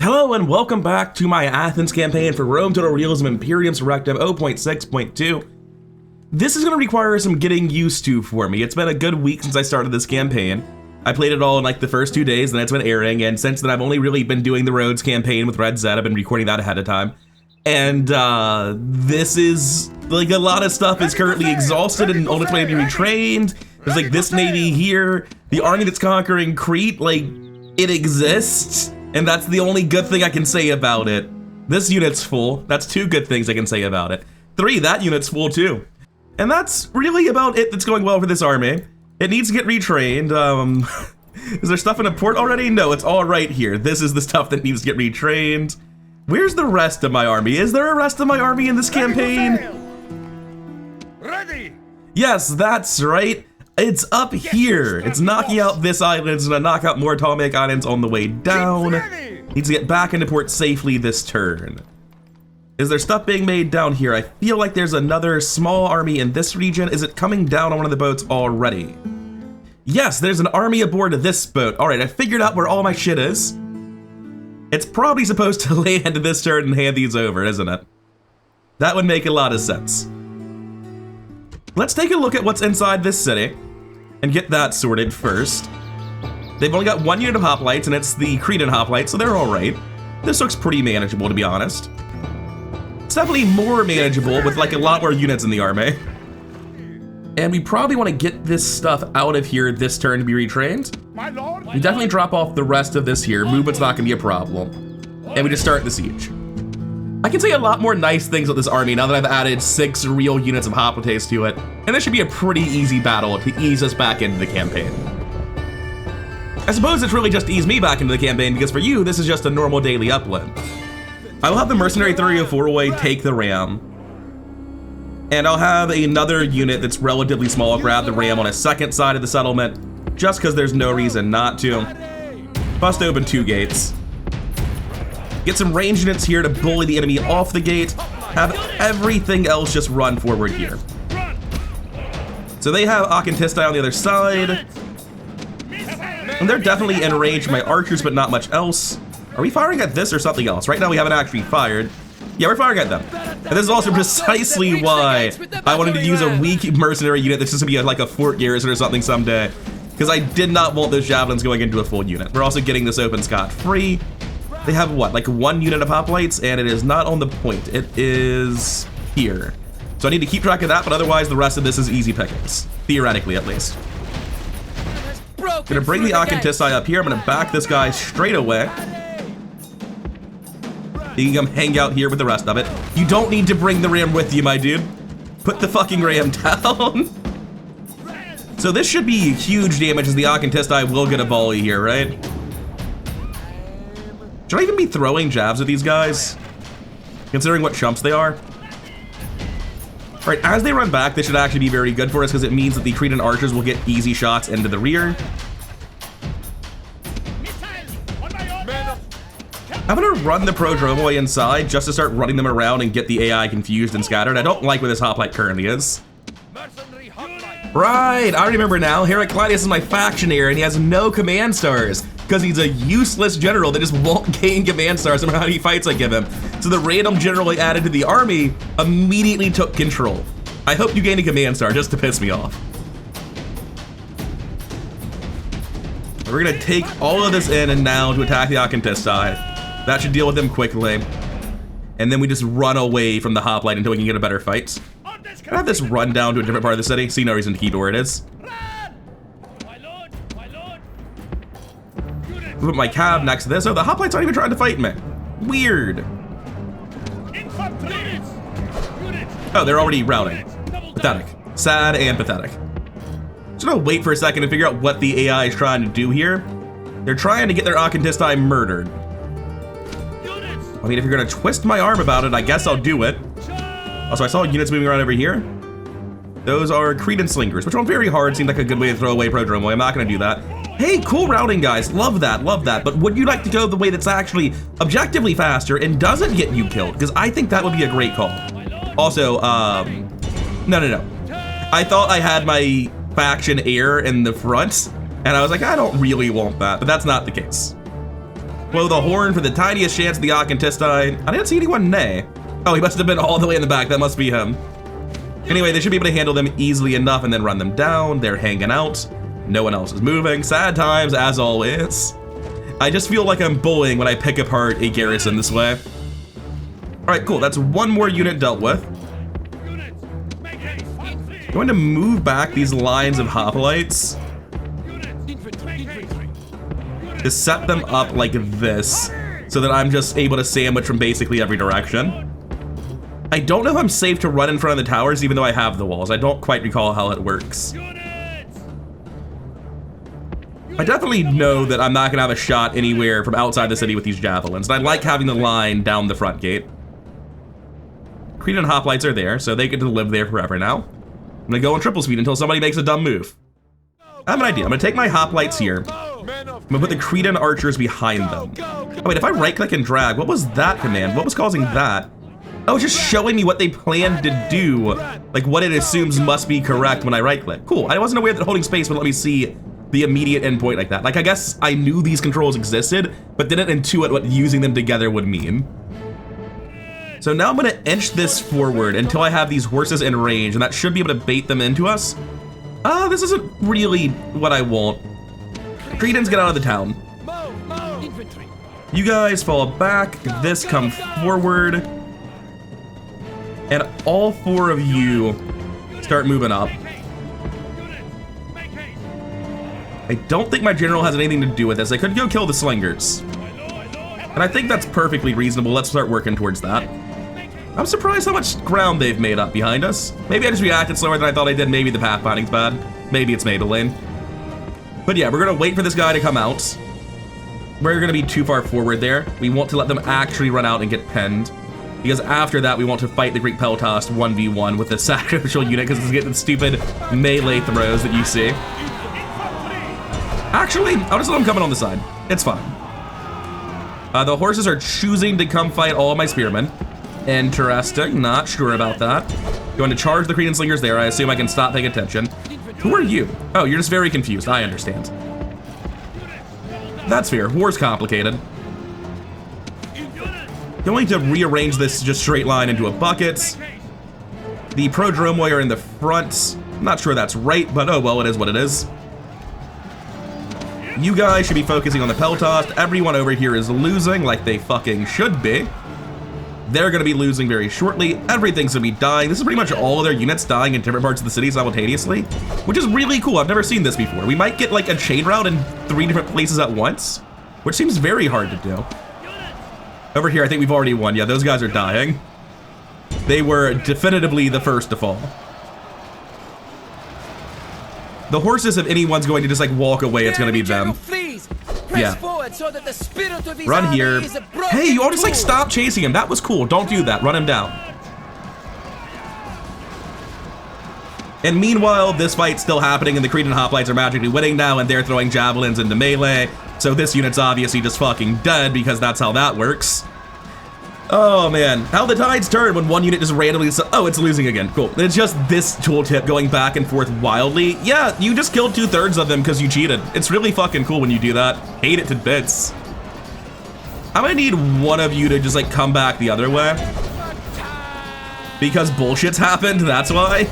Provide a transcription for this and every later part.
Hello and welcome back to my Athens campaign for Rome Total Realism Imperium Surrectum 0.6.2. This is going to require some getting used to for me. It's been a good week since I started this campaign. I played it all in like the first 2 days, and then it's been airing, and since then I've only really been doing the Rhodes campaign with Red Z. I've been recording that ahead of time. And this is, like, a lot of stuff is currently exhausted and on its way to be retrained. There's like this navy here, the army that's conquering Crete, like, it exists. And that's the only good thing I can say about it. This unit's full. That's 2 good things I can say about it. 3, that unit's full too. And that's really about it that's going well for this army. It needs to get retrained. Is there stuff in a port already? No, it's all right here. This is the stuff that needs to get retrained. Where's the rest of my army? Is there a rest of my army in this campaign? Ready! Yes, that's right. It's up here. It's knocking out this island. It's gonna knock out more atomic islands on the way down. Needs to get back into port safely this turn. Is there stuff being made down here? I feel like there's another small army in this region. Is it coming down on one of the boats already? Yes, there's an army aboard this boat. All right, I figured out where all my shit is. It's probably supposed to land this turn and hand these over, isn't it? That would make a lot of sense. Let's take a look at what's inside this city and get that sorted first. They've only got 1 unit of hoplites, and it's the Cretan hoplites, so they're all right. This looks pretty manageable, to be honest. It's definitely more manageable with like a lot more units in the army. And we probably want to get this stuff out of here this turn to be retrained. We definitely drop off the rest of this here. Movement's not gonna be a problem. And we just start the siege. I can say a lot more nice things about this army now that I've added 6 real units of hoplites to it. And this should be a pretty easy battle to ease us back into the campaign. I suppose it's really just to ease me back into the campaign because for you, this is just a normal daily upland. I will have the mercenary 304 take the ram. And I'll have another unit that's relatively small grab the ram on a second side of the settlement, just because there's no reason not to. Bust open 2 gates. Get some range units here to bully the enemy off the gate. Have everything else just run forward here. So they have Akhentisti on the other side. And they're definitely in range for my archers, but not much else. Are we firing at this or something else? Right now we haven't actually fired. Yeah, we're firing at them. And this is also precisely why I wanted to use a weak mercenary unit that's just gonna be like a fort garrison or something someday. Because I did not want those javelins going into a full unit. We're also getting this open scot-free. They have what, like 1 unit of hoplites, and it is not on the point. It is here. So I need to keep track of that, but otherwise the rest of this is easy pickings. Theoretically, at least. I'm gonna bring the Akhentisti up here. I'm gonna back this guy straight away. You can come hang out here with the rest of it. You don't need to bring the ram with you, my dude. Put the fucking ram down. So this should be huge damage as the Akhentisti will get a volley here, right? Should I even be throwing jabs at these guys? Considering what chumps they are. All right, as they run back, this should actually be very good for us because it means that the Cretan archers will get easy shots into the rear. I'm gonna run the prodromo inside just to start running them around and get the AI confused and scattered. I don't like where this hoplite currently is. Right, I remember now. Heraclitus is my factionaire and he has no command stars because he's a useless general that just won't gain command stars no matter how many fights I give him. So the random general I added to the army immediately took control. I hope you gain a command star just to piss me off. We're gonna take all of this in and now to attack the Akhentisti. That should deal with them quickly. And then we just run away from the hoplite until we can get a better fight. Can I have this run down to a different part of the city? See no reason to keep it where it is. Put my cab next to this. Oh, the hoplites aren't even trying to fight me. Weird. Oh, they're already routing. Pathetic. Sad and pathetic. Just gonna wait for a second to figure out what the AI is trying to do here. They're trying to get their Akhentisti murdered. I mean, if you're gonna twist my arm about it, I guess I'll do it. Also, I saw units moving around over here. Those are Cretan slingers, which on VeryHard seemed like a good way to throw away prodromo. I'm not gonna do that. Hey, cool routing, guys. Love that, love that. But would you like to go the way that's actually objectively faster and doesn't get you killed? Because I think that would be a great call. Also, no. I thought I had my faction heir in the front, and I was like, I don't really want that, but that's not the case. Blow the horn for the tiniest chance of the Acontisti. I didn't see anyone neigh. Oh, he must have been all the way in the back. That must be him. Anyway, they should be able to handle them easily enough and then run them down. They're hanging out. No one else is moving. Sad times, as always. I just feel like I'm bullying when I pick apart a garrison this way. All right, cool. That's one more unit dealt with. Going to move back these lines of hoplites to set them up like this so that I'm just able to sandwich from basically every direction. I don't know if I'm safe to run in front of the towers even though I have the walls. I don't quite recall how it works. I definitely know that I'm not gonna have a shot anywhere from outside the city with these javelins, and I like having the line down the front gate. Cretan hoplites are there, so they get to live there forever now. I'm gonna go on triple speed until somebody makes a dumb move. I have an idea. I'm gonna take my hoplites here. I'm gonna put the Cretan archers behind them. Oh wait, if I right click and drag, what was that command? What was causing that? Oh, it's just showing me what they planned to do, like what it assumes must be correct when I right click. Cool, I wasn't aware that holding space would let me see the immediate endpoint like that. Like, I guess I knew these controls existed, but didn't intuit what using them together would mean. So now I'm gonna inch this forward until I have these horses in range, and that should be able to bait them into us. This isn't really what I want. Cretans, get out of the town. You guys fall back, this come forward, and all four of you start moving up. I don't think my general has anything to do with this. I could go kill the slingers. And I think that's perfectly reasonable. Let's start working towards that. I'm surprised how much ground they've made up behind us. Maybe I just reacted slower than I thought I did. Maybe the pathfinding's bad. Maybe it's Maybelline. But yeah, we're gonna wait for this guy to come out. We're gonna be too far forward there. We want to let them actually run out and get pinned. Because after that, we want to fight the Greek Peltast 1v1 with the sacrificial unit because it's getting stupid melee throws that you see. Actually, I'll just let them come in on the side. It's fine. The horses are choosing to come fight all of my spearmen. Interesting, not sure about that. Going to charge the Cretan slingers there. I assume I can stop paying attention. Who are you? Oh, you're just very confused. I understand. That's fair. War's complicated. Going to rearrange this just straight line into a bucket. The prodromoi are in the front. I'm not sure that's right, but oh well, it is what it is. You guys should be focusing on the Peltast. Everyone over here is losing like they fucking should be. They're gonna be losing very shortly. Everything's gonna be dying. This is pretty much all of their units dying in different parts of the city simultaneously, which is really cool. I've never seen this before. We might get like a chain route in 3 different places at once, which seems very hard to do. Over here, I think we've already won. Yeah, those guys are dying. They were definitively the first to fall. The horses, if anyone's going to just like walk away, it's gonna be them. Yeah. Run here. Hey, you all just like stop chasing him. That was cool. Don't do that. Run him down. And meanwhile, this fight's still happening and the Cretan hoplites are magically winning now and they're throwing javelins into melee. So this unit's obviously just fucking dead because that's how that works. Oh man, how the tides turn when one unit just randomly, oh, it's losing again, cool. It's just this tooltip going back and forth wildly. Yeah, you just killed 2/3 of them because you cheated. It's really fucking cool when you do that. Hate it to bits. I'm gonna need one of you to just like come back the other way. Because bullshit's happened, that's why.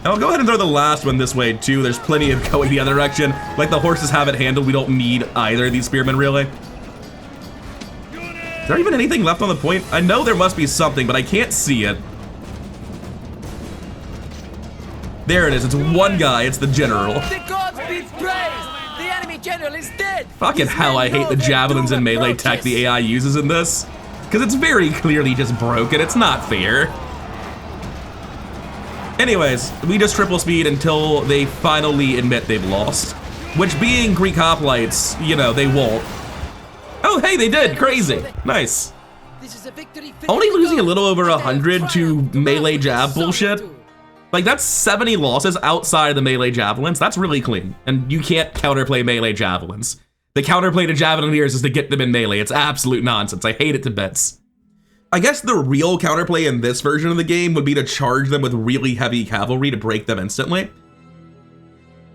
And I'll go ahead and throw the last one this way too. There's plenty of going the other direction. Like the horses have it handled. We don't need either of these spearmen really. Is there even anything left on the point? I know there must be something, but I can't see it. There it is. It's one guy. It's the general. The gods be praised. The enemy general is dead. Fucking hell, I hate the javelins and melee tech the AI uses in this. Because it's very clearly just broken. It's not fair. Anyways, we just triple speed until they finally admit they've lost. Which being Greek hoplites, you know, they won't. Oh, hey, they did. Crazy. Nice. Only losing a little over 100 to melee jab bullshit. Like, that's 70 losses outside of the melee javelins. That's really clean. And you can't counterplay melee javelins. The counterplay to javeliniers is to get them in melee. It's absolute nonsense. I hate it to bits. I guess the real counterplay in this version of the game would be to charge them with really heavy cavalry to break them instantly.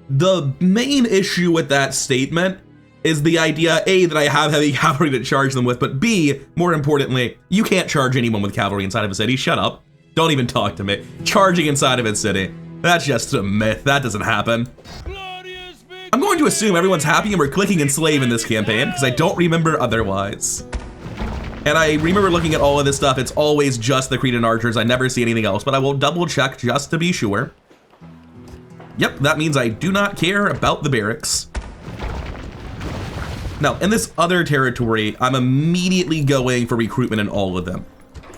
The main issue with that statement is the idea, A, that I have heavy cavalry to charge them with, but B, more importantly, you can't charge anyone with cavalry inside of a city. Shut up. Don't even talk to me. Charging inside of a city. That's just a myth. That doesn't happen. I'm going to assume everyone's happy and we're clicking enslave in this campaign, because I don't remember otherwise. And I remember looking at all of this stuff, it's always just the Cretan archers. I never see anything else, but I will double check just to be sure. Yep, that means I do not care about the barracks. Now, in this other territory, I'm immediately going for recruitment in all of them.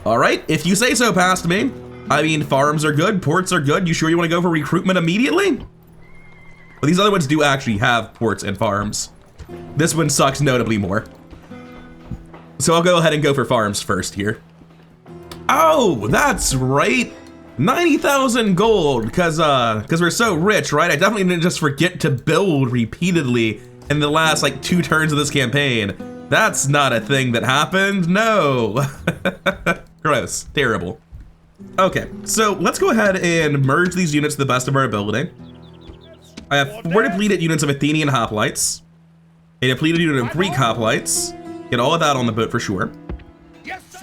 All right, if you say so past me. I mean, farms are good, ports are good. You sure you want to go for recruitment immediately? Well, these other ones do actually have ports and farms. This one sucks notably more. So I'll go ahead and go for farms first here. Oh, that's right. 90,000 gold, because we're so rich, right? I definitely didn't just forget to build repeatedly in the last like 2 turns of this campaign. That's not a thing that happened, no. Gross, terrible. Okay, so let's go ahead and merge these units to the best of our ability. I have 4 depleted units of Athenian hoplites, a depleted unit of Greek hoplites. Get all of that on the boat for sure.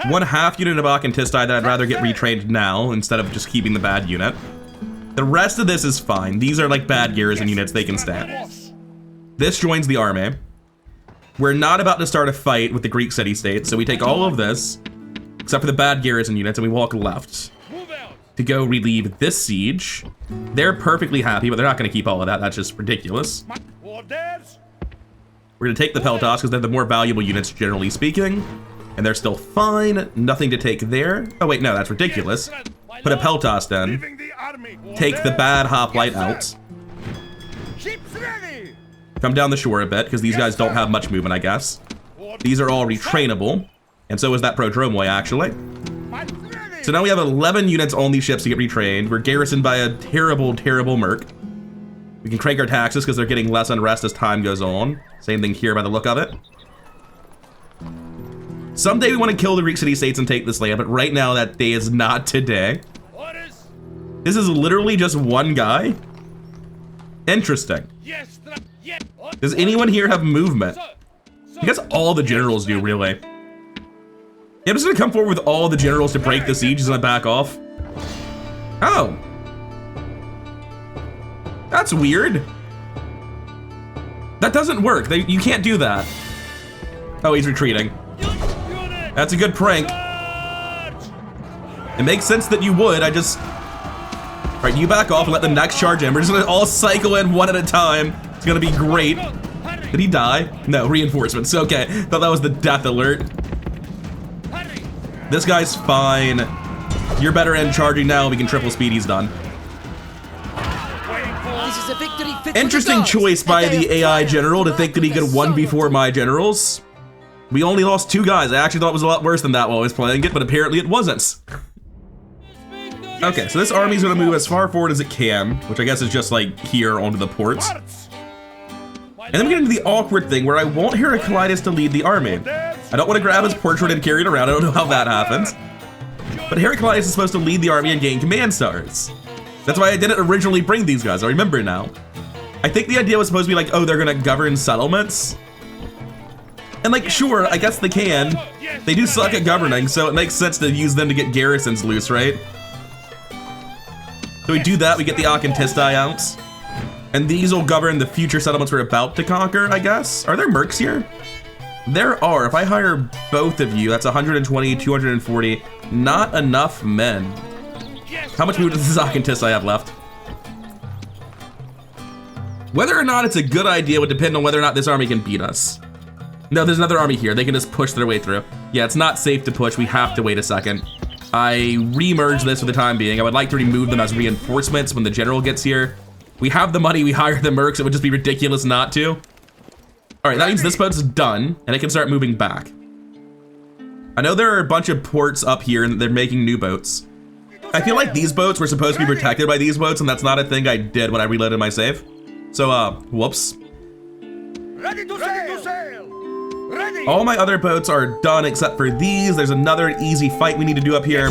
1/2 unit of Achatistai that I'd rather get retrained now instead of just keeping the bad unit. The rest of this is fine. These are like bad garrison units, they can stand. This joins the army. We're not about to start a fight with the Greek city-states, so we take all of this, except for the bad garrison units, and we walk left to go relieve this siege. They're perfectly happy, but they're not going to keep all of that. That's just ridiculous. We're going to take the Peltas because they're the more valuable units, generally speaking, and they're still fine. Nothing to take there. Oh, wait, no, that's ridiculous. Put a Peltas then. Take the bad hoplite out. Come down the shore a bit, because these guys don't have much movement, I guess. These are all retrainable, and so is that Prodromoi, actually. So now we have 11 units on these ships to get retrained. We're garrisoned by a terrible, terrible merc. We can crank our taxes because they're getting less unrest as time goes on. Same thing here by the look of it. Someday we want to kill the Greek city-states and take this land, but right now that day is not today. This is literally just one guy? Interesting. Does anyone here have movement? I guess all the generals do, really. Yeah, I'm just gonna come forward with all the generals to break the siege and then back off. Oh. That's weird. That doesn't work. You can't do that. Oh, he's retreating. That's a good prank. It makes sense that you would. I just... All right, you back off and let the next charge in. We're just gonna all cycle in one at a time. It's gonna be great. Did he die? No, reinforcements. Okay, thought that was the death alert. This guy's fine. You're better in charging now. We can triple speed. He's done. This is a victory fit for Interesting the gods. choice by the AI general to think that he could 1v4 my generals. We only lost 2 guys. I actually thought it was a lot worse than that while I was playing it, but apparently it wasn't. Okay, so this army's gonna move as far forward as it can, which I guess is just like here onto the ports. And then we get into the awkward thing where I want Heraclitus to lead the army. I don't want to grab his portrait and carry it around. I don't know how that happens. But Heraclitus is supposed to lead the army and gain command stars. That's why I didn't originally bring these guys. I remember now. I think the idea was supposed to be like, oh, they're gonna govern settlements. And like, sure, I guess they can. They do suck at governing, so it makes sense to use them to get garrisons loose, right? So we do that, we get the Achatistai out. And these will govern the future settlements we're about to conquer, I guess. Are there mercs here? There are. If I hire both of you, that's 120, 240. Not enough men. How much movement does this Achatistai have left? Whether or not it's a good idea would depend on whether or not this army can beat us. No, there's another army here. They can just push their way through. Yeah, it's not safe to push. We have to wait a second. I remerge this for the time being. I would like to remove them as reinforcements when the general gets here. We have the money, we hire the mercs. It would just be ridiculous not to. All right, that means this boat's done and it can start moving back. I know there are a bunch of ports up here and they're making new boats. I feel like these boats were supposed to be protected by these boats and that's not a thing I did when I reloaded my save. So, whoops. Ready to sail! Ready! All my other boats are done except for these. There's another easy fight we need to do up here.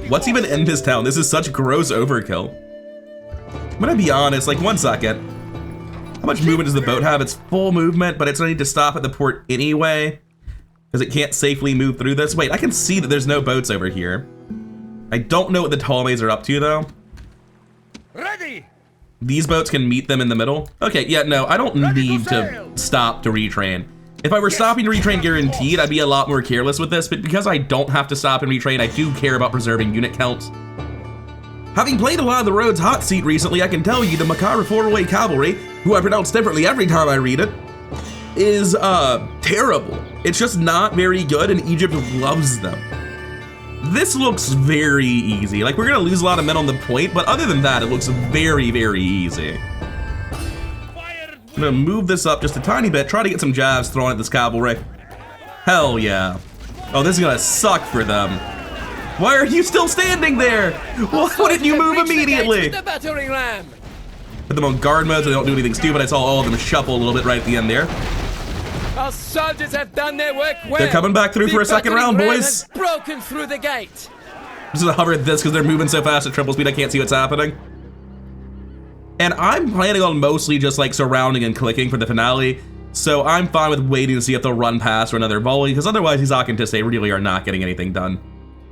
What's even in this town? This is such gross overkill. I'm gonna be honest, like 1 second. How much movement does the boat have? It's full movement, but it's gonna need to stop at the port anyway, because it can't safely move through this. Wait, I can see that there's no boats over here. I don't know what the Ptolemies are up to, though. Ready. These boats can meet them in the middle. Okay, yeah, no, I don't need to stop to retrain. If I were stopping to retrain guaranteed, I'd be a lot more careless with this, but because I don't have to stop and retrain, I do care about preserving unit count. Having played a lot of the Rhodes hot seat recently, I can tell you the Makara 4-way cavalry, who I pronounce differently every time I read it, is terrible. It's just not very good, and Egypt loves them. This looks very easy. Like, we're gonna lose a lot of men on the point, but other than that, it looks very, very easy. I'm gonna move this up just a tiny bit, try to get some jabs thrown at this cavalry. Hell yeah. Oh, this is gonna suck for them. Why are you still standing there? Why wouldn't you move immediately? The battering ram. Put them on guard mode so they don't do anything stupid. I saw all of them shuffle a little bit right at the end there. Our soldiers have done their work well. They're coming back through for a second round, boys. Broken through the gate. I'm just gonna hover at this because they're moving so fast at triple speed I can't see what's happening. And I'm planning on mostly just like surrounding and clicking for the finale. So I'm fine with waiting to see if they'll run past for another volley, because otherwise these Akantiste really are not getting anything done.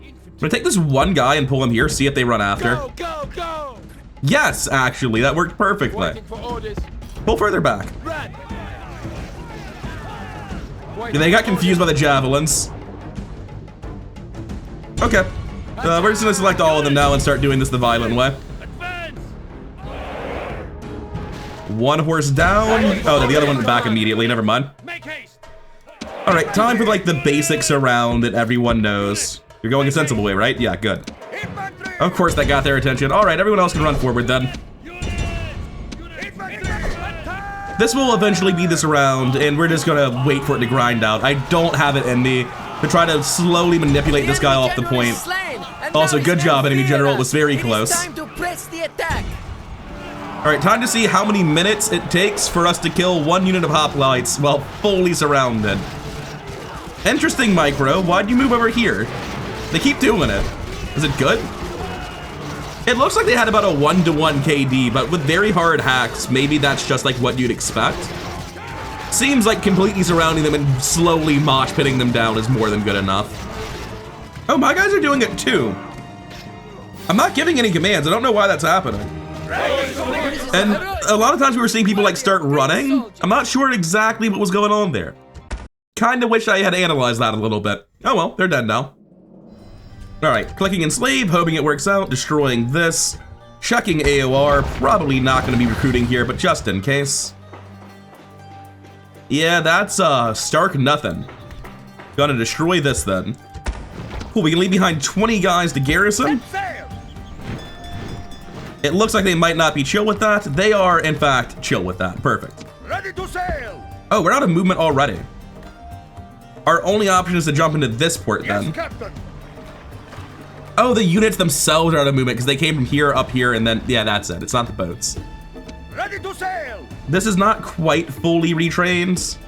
I'm gonna take this one guy and pull him here, see if they run after. Go, go, go. Yes, actually, that worked perfectly. Waiting for orders. Pull further back. Run. Yeah, they got confused by the javelins. Okay. We're just gonna select all of them now and start doing this the violent way. One horse down. Oh, no, the other one went back immediately. Never mind. All right, time for like the basic surround that everyone knows. You're going a sensible way, right? Yeah, good. Of course, that got their attention. All right, everyone else can run forward then. This will eventually be this round, and we're just gonna wait for it to grind out. I don't have it in me to try to slowly manipulate this guy off the point. Also, good job, enemy general. It was very close. Time to press the attack. All right, time to see how many minutes it takes for us to kill one unit of hoplites while fully surrounded. Interesting, Micro. Why'd you move over here? They keep doing it. Is it good? It looks like they had about a 1-to-1 KD, but with very hard hacks, maybe that's just like what you'd expect. Seems like completely surrounding them and slowly mosh pitting them down is more than good enough. Oh, my guys are doing it too. I'm not giving any commands. I don't know why that's happening. And a lot of times we were seeing people like start running. I'm not sure exactly what was going on there. Kinda wish I had analyzed that a little bit. Oh well, they're dead now. All right, clicking enslave, hoping it works out, destroying this. Checking AOR, probably not gonna be recruiting here, but just in case. Yeah, that's stark nothing. Gonna destroy this then. Cool, we can leave behind 20 guys to garrison. It looks like they might not be chill with that. They are, in fact, chill with that. Perfect. Ready to sail. Oh, we're out of movement already. Our only option is to jump into this port then. Yes, Captain. Oh, the units themselves are out of movement because they came from here up here and then, yeah, that's it. It's not the boats. Ready to sail. This is not quite fully retrained.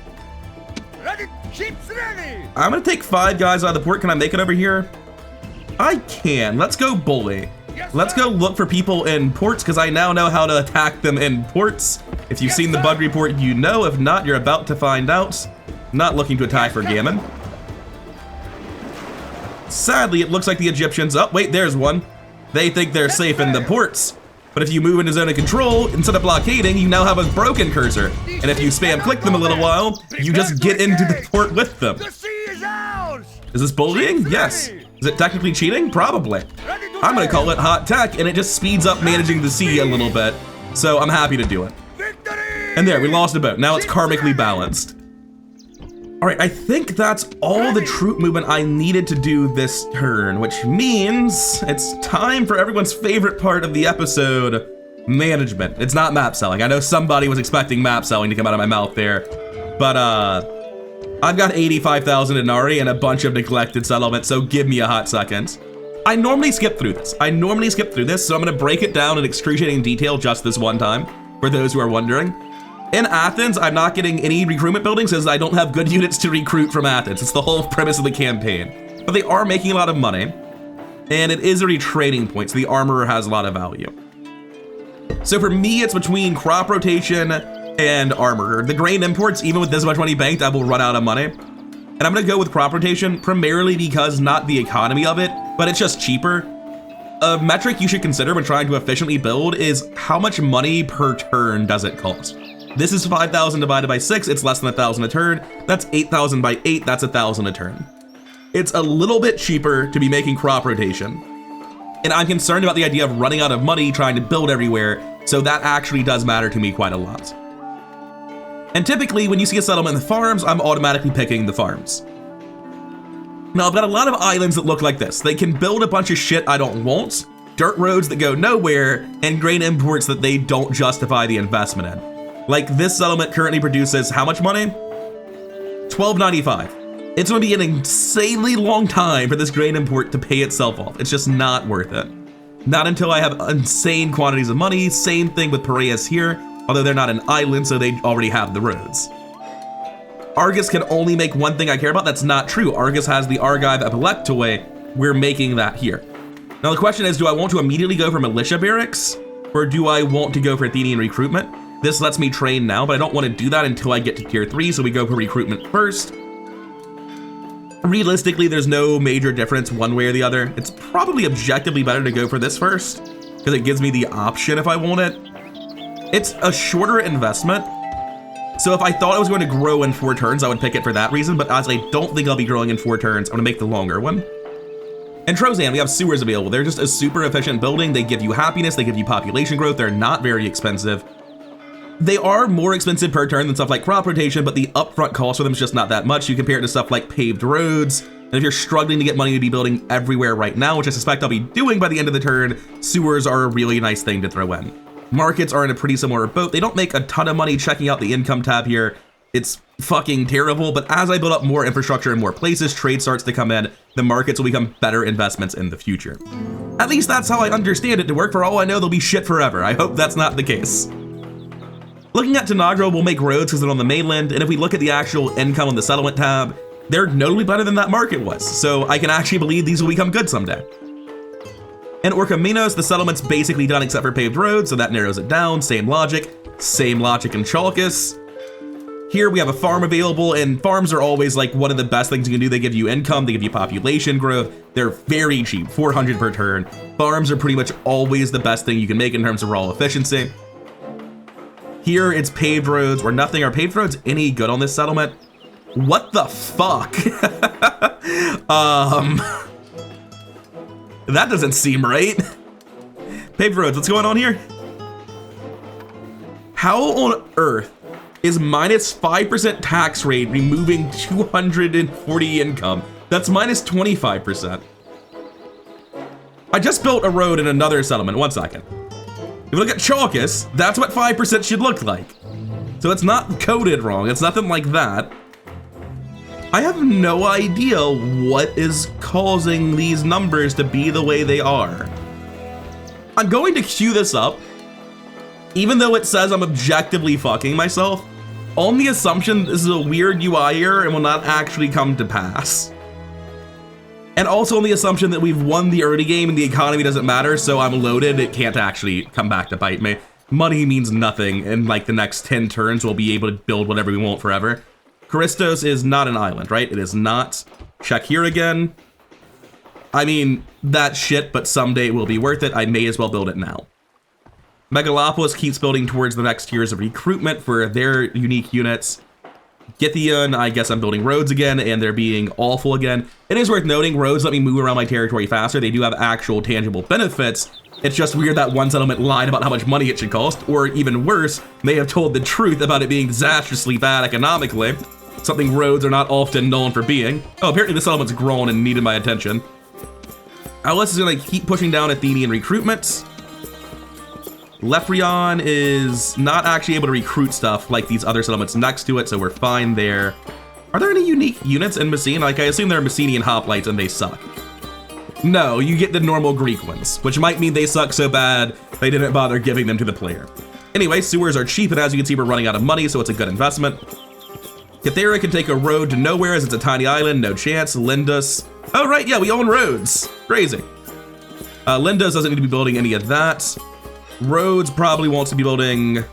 Ready. Ships ready. I'm gonna take 5 guys out of the port. Can I make it over here? I can. Let's go bully. Yes, Let's sir. go look for people in ports because I now know how to attack them in ports. If you've Yes, seen the sir. bug report, you know. If not, you're about to find out. Not looking to attack for gammon. Sadly, it looks like the Egyptians, oh wait, there's one. They think they're safe in the ports. But if you move into zone of control, instead of blockading, you now have a broken cursor. And if you spam click them a little while, you just get into the port with them. The sea is ours. Is this bullying? Yes. Is it technically cheating? Probably. Ready to I'm gonna sail. call it hot tech, and it just speeds up managing the sea a little bit. So I'm happy to do it. Victory. And there, we lost a boat. Now it's karmically balanced. All right, I think that's all the troop movement I needed to do this turn, which means it's time for everyone's favorite part of the episode, management. It's not map selling. I know somebody was expecting map selling to come out of my mouth there, but I've got 85,000 Inari and a bunch of neglected settlements, so give me a hot second. I normally skip through this. so I'm gonna break it down in excruciating detail just this one time, for those who are wondering. In Athens, I'm not getting any recruitment buildings as I don't have good units to recruit from Athens. It's the whole premise of the campaign. But they are making a lot of money, and it is a retraining point, so the armorer has a lot of value. So for me, it's between crop rotation and armor. The grain imports, even with this much money banked, I will run out of money. And I'm gonna go with crop rotation, primarily because not the economy of it, but it's just cheaper. A metric you should consider when trying to efficiently build is how much money per turn does it cost. This is 5,000 divided by 6, it's less than 1,000 a turn. That's 8,000 by 8, that's 1,000 a turn. It's a little bit cheaper to be making crop rotation. And I'm concerned about the idea of running out of money trying to build everywhere, so that actually does matter to me quite a lot. And typically, when you see a settlement in the farms, I'm automatically picking the farms. Now, I've got a lot of islands that look like this. They can build a bunch of shit I don't want, dirt roads that go nowhere, and grain imports that they don't justify the investment in. Like, this settlement currently produces how much money? $12.95. It's gonna be an insanely long time for this grain import to pay itself off. It's just not worth it. Not until I have insane quantities of money. Same thing with Piraeus here, although they're not an island, so they already have the roads. Argus can only make one thing I care about. That's not true. Argus has the Argive Epileptoi. We're making that here. Now the question is, do I want to immediately go for militia barracks, or do I want to go for Athenian recruitment? This lets me train now, but I don't want to do that until I get to tier 3, so we go for recruitment first. Realistically, there's no major difference one way or the other. It's probably objectively better to go for this first, because it gives me the option if I want it. It's a shorter investment, so if I thought I was going to grow in 4 turns, I would pick it for that reason, but as I don't think I'll be growing in 4 turns, I'm gonna make the longer one. In Trosan, we have sewers available. They're just a super efficient building. They give you happiness, they give you population growth, they're not very expensive. They are more expensive per turn than stuff like crop rotation, but the upfront cost for them is just not that much. You compare it to stuff like paved roads, and if you're struggling to get money to be building everywhere right now, which I suspect I'll be doing by the end of the turn, sewers are a really nice thing to throw in. Markets are in a pretty similar boat. They don't make a ton of money checking out the income tab here. It's fucking terrible, but as I build up more infrastructure in more places, trade starts to come in, the markets will become better investments in the future. At least that's how I understand it to work. For all I know, they'll be shit forever. I hope that's not the case. Looking at Tanagra, we'll make roads because they're on the mainland, and if we look at the actual income on the settlement tab, they're notably better than that market was, so I can actually believe these will become good someday. In Orchomenos, the settlement's basically done except for paved roads, so that narrows it down. Same logic in Chalkis. Here we have a farm available, and farms are always like one of the best things you can do. They give you income, they give you population growth. They're very cheap, 400 per turn. Farms are pretty much always the best thing you can make in terms of raw efficiency. Here it's paved roads or nothing. Are paved roads any good on this settlement? What the fuck? That doesn't seem right. Paved roads, what's going on here? How on earth is minus 5% tax rate removing 240 income? That's minus 25%. I just built a road in another settlement, 1 second. If you look at Chalkis, that's what 5% should look like. So it's not coded wrong, it's nothing like that. I have no idea what is causing these numbers to be the way they are. I'm going to queue this up, even though it says I'm objectively fucking myself, on the assumption this is a weird UI error and will not actually come to pass. And also on the assumption that we've won the early game and the economy doesn't matter, so I'm loaded, it can't actually come back to bite me. Money means nothing, and like the next 10 turns we'll be able to build whatever we want forever. Christos is not an island, right? It is not. Check here again. I mean, that's shit, but someday it will be worth it. I may as well build it now. Megalopolis keeps building towards the next tiers of recruitment for their unique units. Githian, I guess I'm building roads again, and they're being awful again. It is worth noting, roads let me move around my territory faster. They do have actual tangible benefits. It's just weird that one settlement lied about how much money it should cost, or even worse, they have told the truth about it being disastrously bad economically, something roads are not often known for being. Oh, apparently the settlement's grown and needed my attention. Aulis is gonna keep pushing down Athenian recruitment. Lephrion is not actually able to recruit stuff like these other settlements next to it, so we're fine there. Are there any unique units in Messene? Like, I assume they're Messenian hoplites and they suck. No, you get the normal Greek ones, which might mean they suck so bad they didn't bother giving them to the player. Anyway, sewers are cheap, and as you can see, we're running out of money, so it's a good investment. Cathera can take a road to nowhere as it's a tiny island, no chance. Lindus, oh right, yeah, we own roads. Crazy. Lindus doesn't need to be building any of that. Rhodes probably wants to be building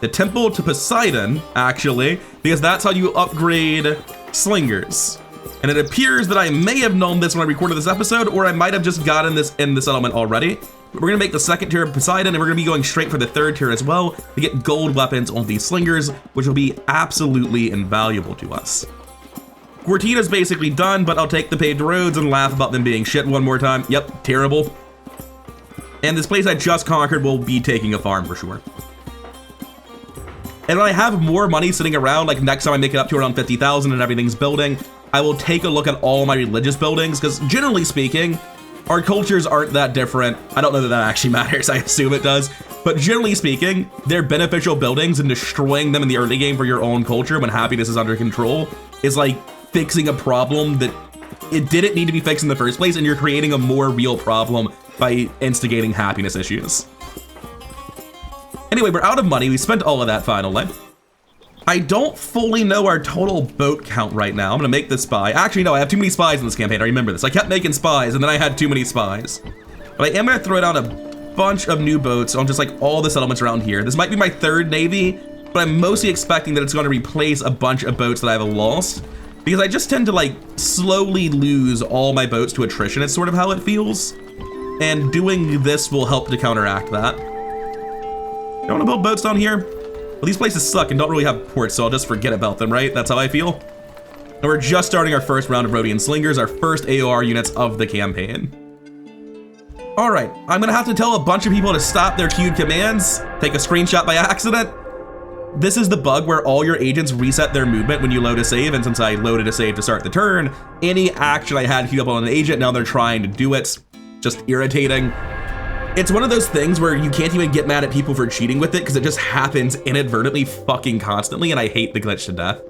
the temple to Poseidon, actually, because that's how you upgrade slingers. And it appears that I may have known this when I recorded this episode, or I might have just gotten this in the settlement already. But we're gonna make the second tier of Poseidon, and we're gonna be going straight for the third tier as well to get gold weapons on these slingers, which will be absolutely invaluable to us. Cortina's basically done, but I'll take the paved roads and laugh about them being shit one more time. Yep, terrible. And this place I just conquered will be taking a farm for sure. And when I have more money sitting around, like next time I make it up to around 50,000 and everything's building, I will take a look at all my religious buildings, because generally speaking, our cultures aren't that different. I don't know that that actually matters, I assume it does. But generally speaking, they're beneficial buildings, and destroying them in the early game for your own culture when happiness is under control is like fixing a problem that it didn't need to be fixed in the first place, and you're creating a more real problem by instigating happiness issues. Anyway, we're out of money. We spent all of that finally. I don't fully know our total boat count right now. I'm gonna make this spy. Actually, no, I have too many spies in this campaign. I remember this. I kept making spies, and then I had too many spies. But I am gonna throw down a bunch of new boats on just like all the settlements around here. This might be my third navy, but I'm mostly expecting that it's gonna replace a bunch of boats that I've lost, because I just tend to like slowly lose all my boats to attrition. It's sort of how it feels. And doing this will help to counteract that. You wanna build boats down here? Well, these places suck and don't really have ports, so I'll just forget about them, right? That's how I feel. And we're just starting our first round of Rhodian Slingers, our first AOR units of the campaign. All right, I'm gonna have to tell a bunch of people to stop their queued commands, take a screenshot by accident. This is the bug where all your agents reset their movement when you load a save, and since I loaded a save to start the turn, any action I had queued up on an agent, now they're trying to do it. Just irritating. It's one of those things where you can't even get mad at people for cheating with it, because it just happens inadvertently fucking constantly, and I hate the glitch to death.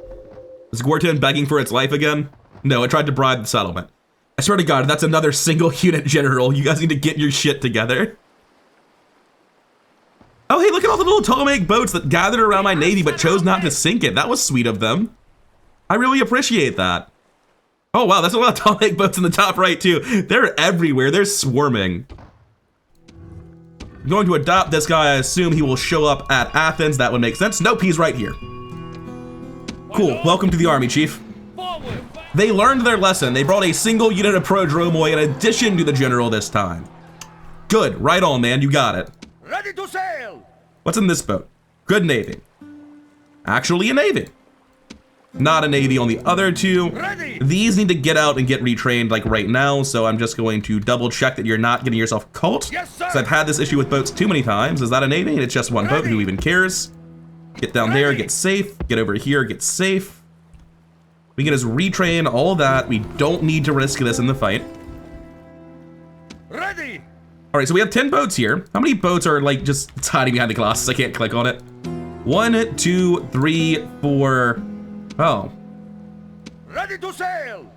Is Gorton begging for its life again? No, it tried to bribe the settlement. I swear to God, that's another single unit general. You guys need to get your shit together. Oh, hey, look at all the little Ptolemaic boats that gathered around my navy but chose not to sink it. That was sweet of them. I really appreciate that. Oh, wow, that's a lot of Ptolemaic boats in the top right, too. They're everywhere. They're swarming. I'm going to adopt this guy. I assume he will show up at Athens. That would make sense. Nope, he's right here. Cool. Welcome to the army, Chief. They learned their lesson. They brought a single unit of prodromoi in addition to the general this time. Good. Right on, man. You got it. Ready to sail! What's in this boat? Good navy. Actually a navy. Not a navy on the other two. Ready. These need to get out and get retrained like right now, so I'm just going to double check that you're not getting yourself caught. Yes, sir. Because I've had this issue with boats too many times. Is that a navy? It's just one boat. Who even cares? Get down there, get safe. Get over here, get safe. We can just retrain all that. We don't need to risk this in the fight. Ready. All right, so we have 10 boats here. How many boats are like just it's hiding behind the glasses? I can't click on it. 1, 2, 3, 4. Oh. Ready to sail.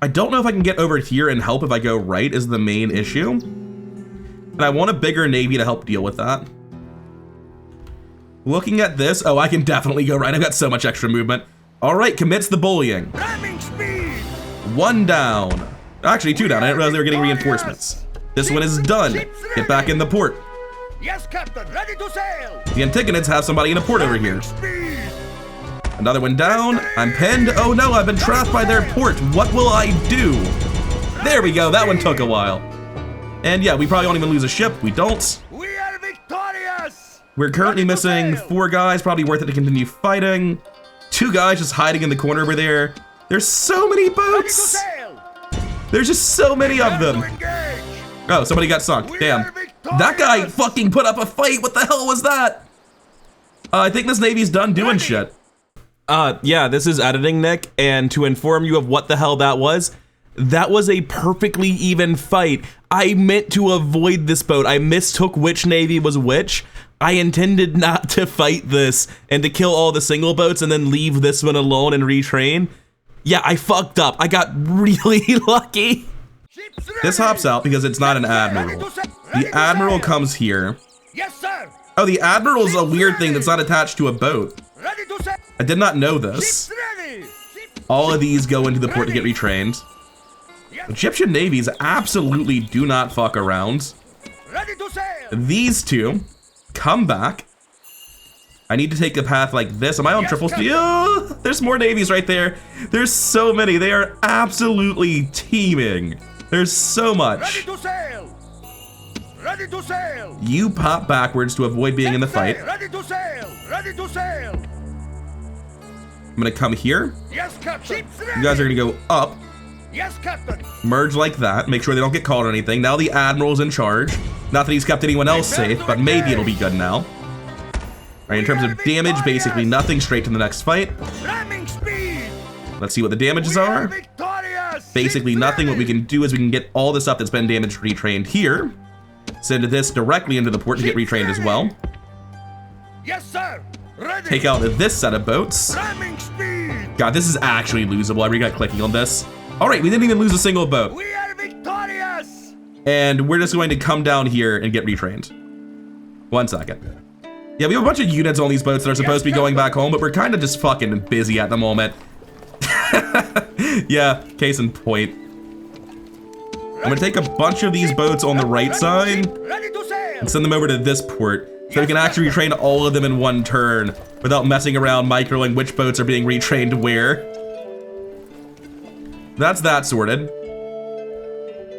I don't know if I can get over here and help if I go right is the main issue. And I want a bigger navy to help deal with that. Looking at this, oh, I can definitely go right. I've got so much extra movement. All right, commits the bullying. Ramming speed. 1 down. Actually, 2 down. I didn't realize they were getting reinforcements. This one is done. Get back in the port. Yes, Captain. Ready to sail. The Antigonids have somebody in a port over here. Speed. Another one down. I'm pinned. Oh no, I've been trapped by their port. What will I do? There we go. That one took a while. And yeah, we probably won't even lose a ship. We don't. We are victorious. We're currently missing 4 guys. Probably worth it to continue fighting. 2 guys just hiding in the corner over there. There's so many Ready to boats. sail. There's just so many of them. To engage. Oh, somebody got sunk. Damn. That guy fucking put up a fight. What the hell was that? I think this navy's done doing shit. Yeah, this is editing, Nick, and to inform you of what the hell that was a perfectly even fight. I meant to avoid this boat. I mistook which navy was which. I intended not to fight this and to kill all the single boats and then leave this one alone and retrain. Yeah, I fucked up. I got really lucky. Ships ready. This hops out because it's not an admiral. The admiral comes here. Yes, sir. Oh, the admiral's a weird thing that's not attached to a boat. Ready to sail. I did not know this. Ships ready. All of these go into the port to get retrained. Egyptian navies absolutely do not fuck around. Ready to sail. These two come back. I need to take a path like this. Am I on triple speed? Oh, there's more navies right there. There's so many. They are absolutely teeming. There's so much. Ready to sail! Ready to sail! You pop backwards to avoid being in the fight. Ready to sail! Ready to sail! I'm gonna come here. Yes, Captain! You guys are gonna go up. Yes, Captain! Merge like that. Make sure they don't get caught or anything. Now the Admiral's in charge. Not that he's kept anyone else safe, but maybe it'll be good now. Alright, in terms of damage, basically nothing. Straight to the next fight. Ramming speed! Let's see what the damages are. Victorious! Basically nothing. What we can do is we can get all the stuff that's been damaged retrained here. Send this directly into the port to get retrained as well. Yes, sir! Ready! Take out this set of boats. Ramming speed! God, this is actually losable. I regret clicking on this. Alright, we didn't even lose a single boat. We are victorious! And we're just going to come down here and get retrained. 1 second. Yeah, we have a bunch of units on these boats that are supposed to be going back home, but we're kind of just fucking busy at the moment. Yeah, case in point. I'm gonna take a bunch of these boats on the right side and send them over to this port so we can actually retrain all of them in one turn without messing around microing which boats are being retrained where. That's that sorted.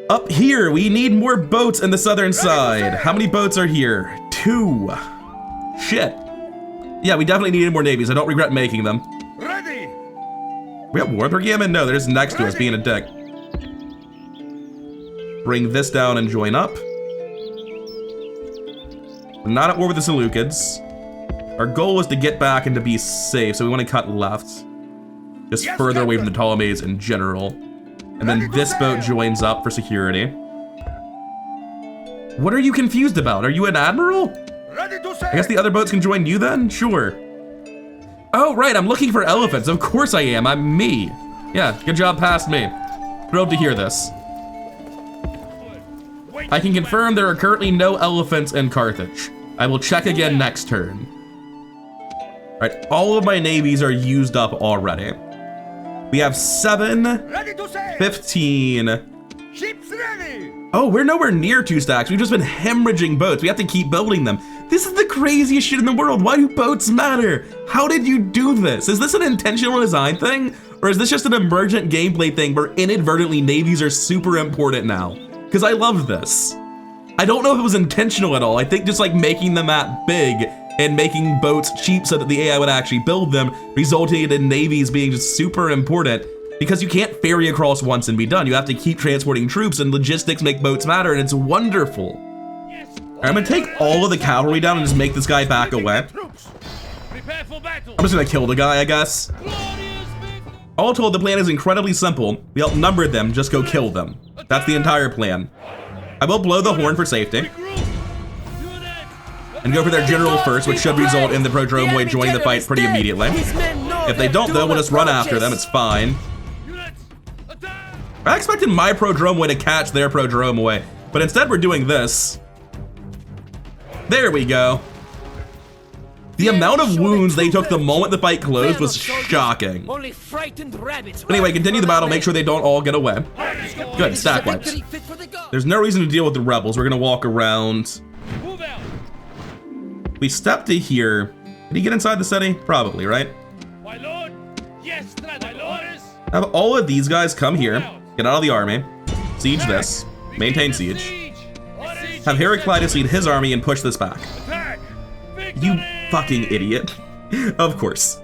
Up here, we need more boats in the southern side. How many boats are here? 2. Shit. Yeah, we definitely needed more navies. I don't regret making them. Ready. We have Warthog Yaman? No, they're just next to us being a dick. Bring this down and join up. We're not at war with the Seleucids. Our goal was to get back and to be safe, so we want to cut left. Just further away from the Ptolemies in general. And then this boat joins up for security. What are you confused about? Are you an admiral? I guess the other boats can join you then? Sure. Oh, right, I'm looking for elephants. Of course I am. I'm me. Yeah, good job past me. Thrilled to hear this. I can confirm there are currently no elephants in Carthage. I will check again next turn. All right, all of my navies are used up already. We have 7, 15. Ships ready. Oh, we're nowhere near 2 stacks. We've just been hemorrhaging boats. We have to keep building them. This is the craziest shit in the world. Why do boats matter? How did you do this? Is this an intentional design thing? Or is this just an emergent gameplay thing where inadvertently navies are super important now? Because I love this. I don't know if it was intentional at all. I think just like making the map big and making boats cheap so that the AI would actually build them resulted in navies being just super important. Because you can't ferry across once and be done. You have to keep transporting troops, and logistics make boats matter, and it's wonderful. I'm gonna take all of the cavalry down and just make this guy back away. I'm just gonna kill the guy, I guess. All told, the plan is incredibly simple. We outnumbered them, just go kill them. That's the entire plan. I will blow the horn for safety. And go for their general first, which should result in the Prodromoid joining the fight pretty immediately. If they don't, though, we'll just run after them, it's fine. I expected my Prodromoid to catch their Prodromoid, but instead we're doing this. There we go. The amount of wounds they took the moment the fight closed was shocking. Anyway, continue the battle, make sure they don't all get away. Good, stack wipes. There's no reason to deal with the rebels. We're gonna walk around. We step to here. Did he get inside the city? Probably, right? Have all of these guys come here, get out of the army, siege this, maintain siege. Have Heraclitus lead his army and push this back. You fucking idiot. Of course.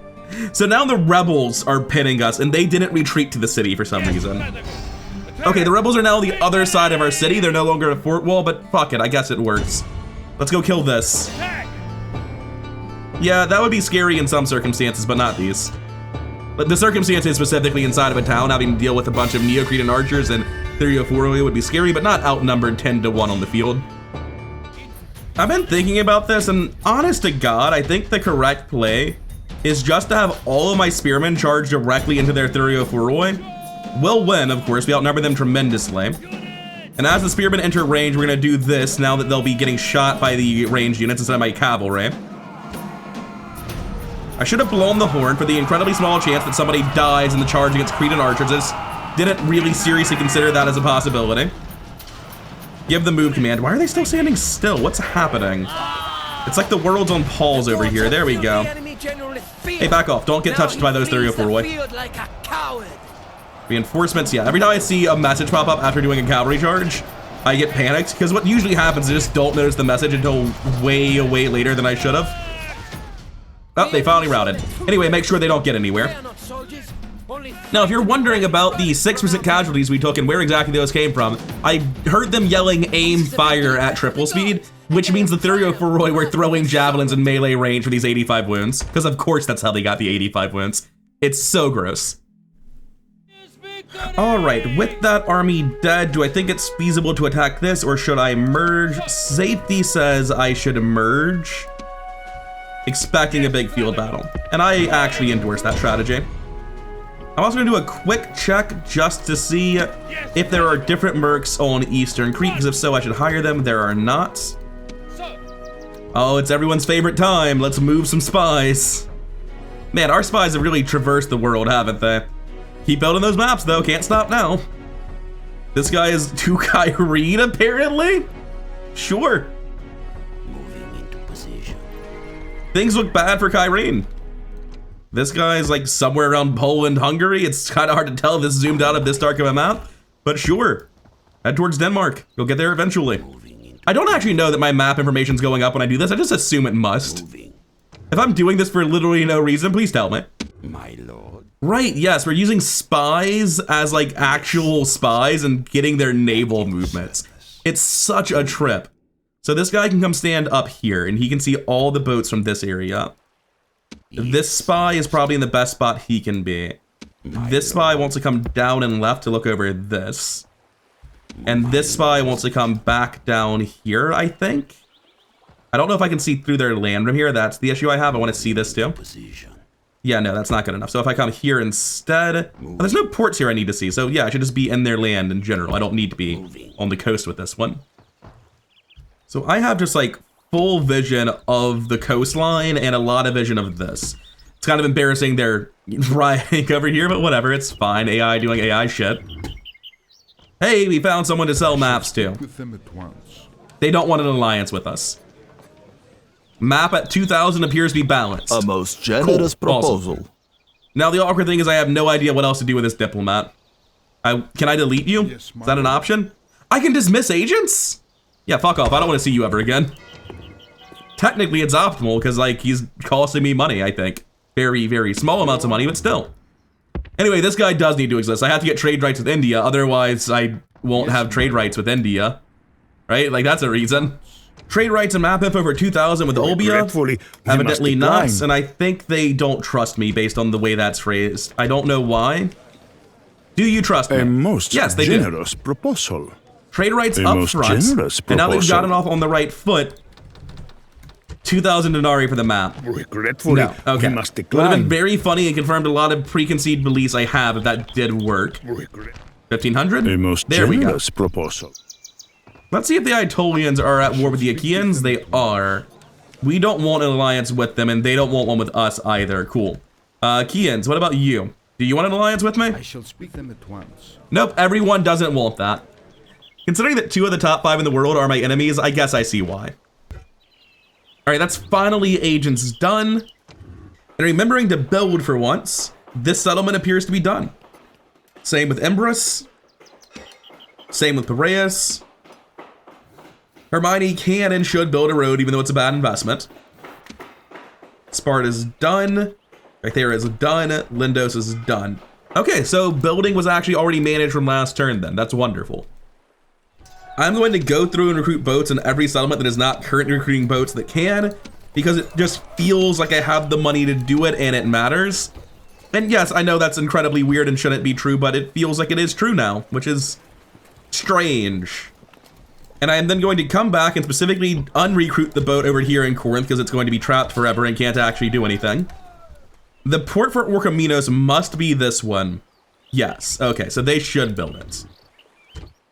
So now the rebels are pinning us, and they didn't retreat to the city for some reason. Okay, the rebels are now on the other side of our city. They're no longer a fort wall, but fuck it, I guess it works. Let's go kill this. Yeah, that would be scary in some circumstances, but not these. But the circumstances specifically inside of a town, having to deal with a bunch of Neocretan archers and Theriophoroi would be scary, but not outnumbered 10-1 on the field. I've been thinking about this, and honest to God, I think the correct play is just to have all of my spearmen charge directly into their Theriophoroi. We'll win, of course, we outnumber them tremendously. And as the spearmen enter range, we're gonna do this now that they'll be getting shot by the ranged units instead of my cavalry. I should have blown the horn for the incredibly small chance that somebody dies in the charge against Cretan archers. I just didn't really seriously consider that as a possibility. Give the move command. Why are they still standing still? What's happening? It's like the world's on pause over here. There we go. Hey, back off. Don't get touched by those 304, Roy. Reinforcements, yeah. Every time I see a message pop up after doing a cavalry charge, I get panicked, because what usually happens is I just don't notice the message until way later than I should have. Oh, they finally routed. Anyway, make sure they don't get anywhere. Now, if you're wondering about the 6% casualties we took and where exactly those came from, I heard them yelling aim fire at triple speed, which means the 304 Roy were throwing javelins in melee range for these 85 wounds, because of course that's how they got the 85 wounds. It's so gross. Alright, with that army dead, do I think it's feasible to attack this, or should I merge? Safety says I should merge, expecting a big field battle. And I actually endorse that strategy. I'm also going to do a quick check just to see if there are different mercs on Eastern Crete, because if so, I should hire them. There are not. Oh, it's everyone's favorite time. Let's move some spies. Man, our spies have really traversed the world, haven't they? Keep building those maps, though. Can't stop now. This guy is to Kyrene, apparently? Sure. Moving into position. Things look bad for Kyrene. This guy's like somewhere around Poland, Hungary. It's kind of hard to tell this zoomed out of this dark of a map, but sure. Head towards Denmark. You'll get there eventually. I don't actually know that my map information's going up when I do this. I just assume it must. If I'm doing this for literally no reason, please tell me. My lord. Right, yes, we're using spies as like actual spies and getting their naval movements. It's such a trip. So this guy can come stand up here and he can see all the boats from this area. This spy is probably in the best spot he can be. This spy wants to come down and left to look over this. And this spy wants to come back down here, I think. I don't know if I can see through their land from here. That's the issue I have. I want to see this too. Yeah, no, that's not good enough. So if I come here instead, oh, there's no ports here I need to see. So yeah, I should just be in their land in general. I don't need to be on the coast with this one. So I have just like full vision of the coastline and a lot of vision of this. It's kind of embarrassing they're riding over here, but whatever, it's fine. AI doing AI shit. Hey, we found someone to sell maps to. They don't want an alliance with us. Map at 2,000 appears to be balanced. A most generous proposal. Awesome. Now the awkward thing is I have no idea what else to do with this diplomat. Can I delete you? Is that an option? I can dismiss agents? Yeah, fuck off. I don't want to see you ever again. Technically it's optimal because like he's costing me money, I think. Very small amounts of money, but still. Anyway, this guy does need to exist. I have to get trade rights with India, otherwise I won't have trade rights with India. Right? Like that's a reason. Trade rights and map info over 2,000 with Olbia. Evidently not, and I think they don't trust me based on the way that's phrased. I don't know why. Do you trust me? A most yes, they generous do. Proposal. Trade rights up front, and now they've gotten off on the right foot. 2,000 denarii for the map. Regretfully, no. Okay. We must decline. It would have been very funny and confirmed a lot of preconceived beliefs I have if that did work. 1,500? A most there we go. generous proposal. Let's see if the Aetolians are at war with the Achaeans. They are. We don't want an alliance with them, and they don't want one with us either. Cool. Achaeans, what about you? Do you want an alliance with me? I shall speak them at once. Nope, everyone doesn't want that. Considering that 2 of the top 5 in the world are my enemies, I guess I see why. Alright, that's finally agents done. And remembering to build for once, this settlement appears to be done. Same with Embrus. Same with Piraeus. Hermione can and should build a road even though it's a bad investment. Sparta's done. Icthera is done. Lindos is done. Okay, so building was actually already managed from last turn then. That's wonderful. I'm going to go through and recruit boats in every settlement that is not currently recruiting boats that can, because it just feels like I have the money to do it and it matters. And yes, I know that's incredibly weird and shouldn't be true, but it feels like it is true now, which is strange. And I am then going to come back and specifically unrecruit the boat over here in Corinth because it's going to be trapped forever and can't actually do anything. The port for Orchomenos must be this one. Yes, okay, so they should build it.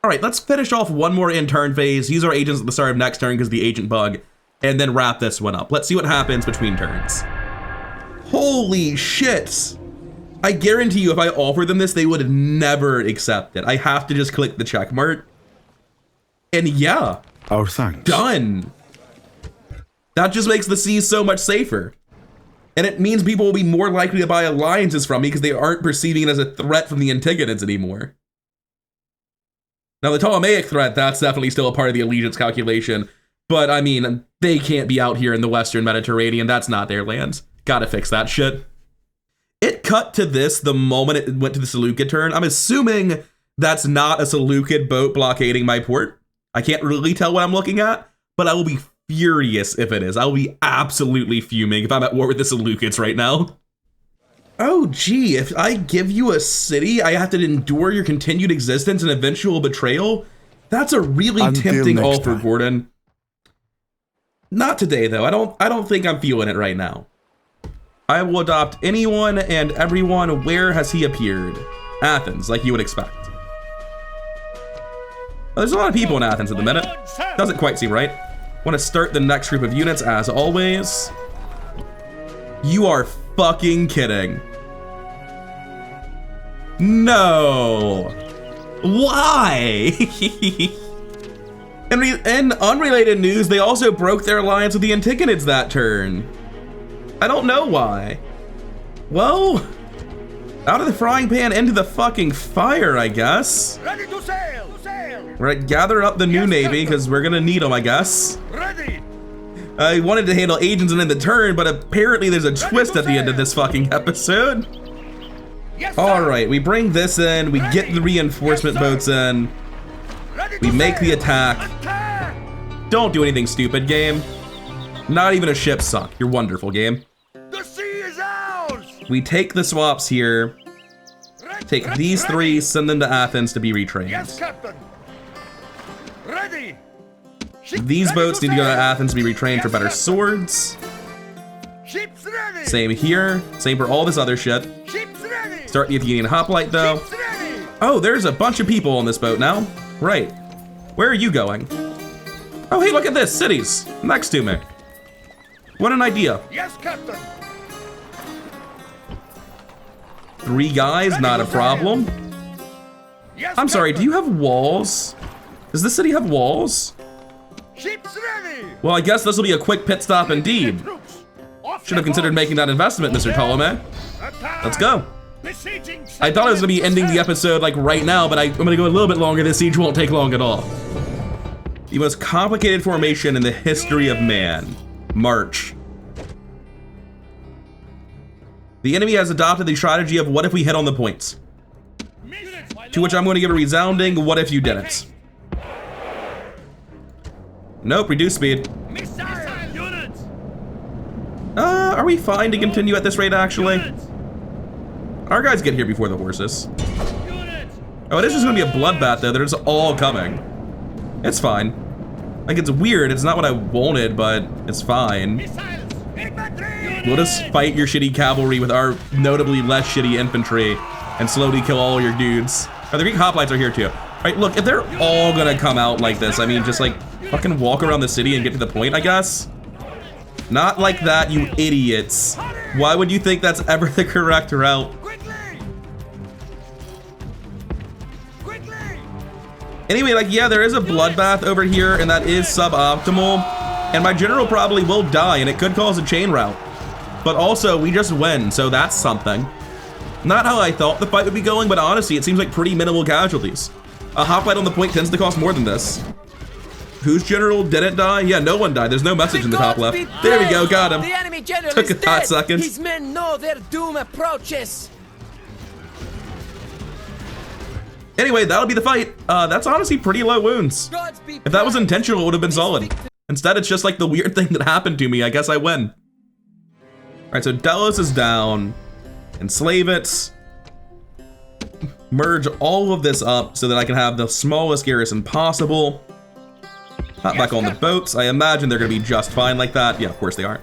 All right, let's finish off one more in turn phase, use our agents at the start of next turn because of the agent bug, and then wrap this one up. Let's see what happens between turns. Holy shit. I guarantee you if I offered them this, they would never accept it. I have to just click the check mark. And yeah, our thanks. Done. That just makes the seas so much safer. And it means people will be more likely to buy alliances from me because they aren't perceiving it as a threat from the Antigonids anymore. Now, the Ptolemaic threat, that's definitely still a part of the allegiance calculation. But, I mean, they can't be out here in the Western Mediterranean. That's not their land. Gotta fix that shit. It cut to this the moment it went to the Seleucid turn. I'm assuming that's not a Seleucid boat blockading my port. I can't really tell what I'm looking at, but I will be furious if it is. I will be absolutely fuming if I'm at war with the Seleucids right now. Oh, gee, if I give you a city, I have to endure your continued existence and eventual betrayal? That's a really tempting offer, Gordon. Not today, though. I don't think I'm feeling it right now. I will adopt anyone and everyone. Where has he appeared? Athens, like you would expect. Well, there's a lot of people in Athens at the minute. Doesn't quite seem right. Want to start the next group of units as always. You are fucking kidding. No. Why? In unrelated news, they also broke their alliance with the Antigonids that turn. I don't know why. Well, out of the frying pan into the fucking fire, I guess. Ready to sail! We're gonna gather up the new navy because we're gonna need them, I guess. Ready! I wanted to handle agents and end the turn, but apparently there's a twist at the end of this fucking episode. Yes, All right, we bring this in, we get the reinforcement boats in, we make the attack. Don't do anything stupid, game. Not even a ship sunk. You're wonderful, game. The sea is ours! We take the swaps here, take these three, send them to Athens to be retrained. Yes, Captain. Ready. These boats need to go to Athens to be retrained for better swords. Ships ready. Same here. Same for all this other shit. Ships ready. Start the Athenian hoplite though. Ships ready. Oh, there's a bunch of people on this boat now. Right. Where are you going? Oh, hey, look at this. Cities next to me. What an idea. Yes, Captain. 3 guys, not a problem. Yes, I'm sorry, do Captain. you have walls? Does this city have walls? Ships ready. Well, I guess this will be a quick pit stop indeed. Should have considered making that investment, Mr. Ptolemy. Let's go. I thought I was gonna be ending the episode like right now, but I'm gonna go a little bit longer. This siege won't take long at all. The most complicated formation in the history of man. March. The enemy has adopted the strategy of what if we hit on the points? To which I'm going to give a resounding what if you didn't. Nope, reduce speed. Are we fine to continue at this rate actually? Our guys get here before the horses. Oh, it is just gonna be a bloodbath though, they're just all coming. It's fine. Like, it's weird, it's not what I wanted, but it's fine. We'll just fight your shitty cavalry with our notably less shitty infantry and slowly kill all your dudes. Oh, the Greek hoplites are here too. Right, look, if they're all gonna come out like this, I mean, just like fucking walk around the city and get to the point, I guess. Not like that, you idiots. Why would you think that's ever the correct route? Anyway, like, yeah, there is a bloodbath over here, and that is suboptimal. And my general probably will die, and it could cause a chain rout. But also, we just win, so that's something. Not how I thought the fight would be going, but honestly, it seems like pretty minimal casualties. A hoplite on the point tends to cost more than this. Whose general didn't die? Yeah, no one died. There's no message in the top left. There we go, got him. The enemy general Took is a hot dead. second. His men know their doom approaches. Anyway, that'll be the fight. That's honestly pretty low wounds. If that was intentional, it would have been solid. Instead, it's just like the weird thing that happened to me. I guess I win. All right, so Delos is down. Enslave it. Merge all of this up so that I can have the smallest garrison possible. Hop back on the boats. I imagine they're gonna be just fine like that. Yeah, of course they are.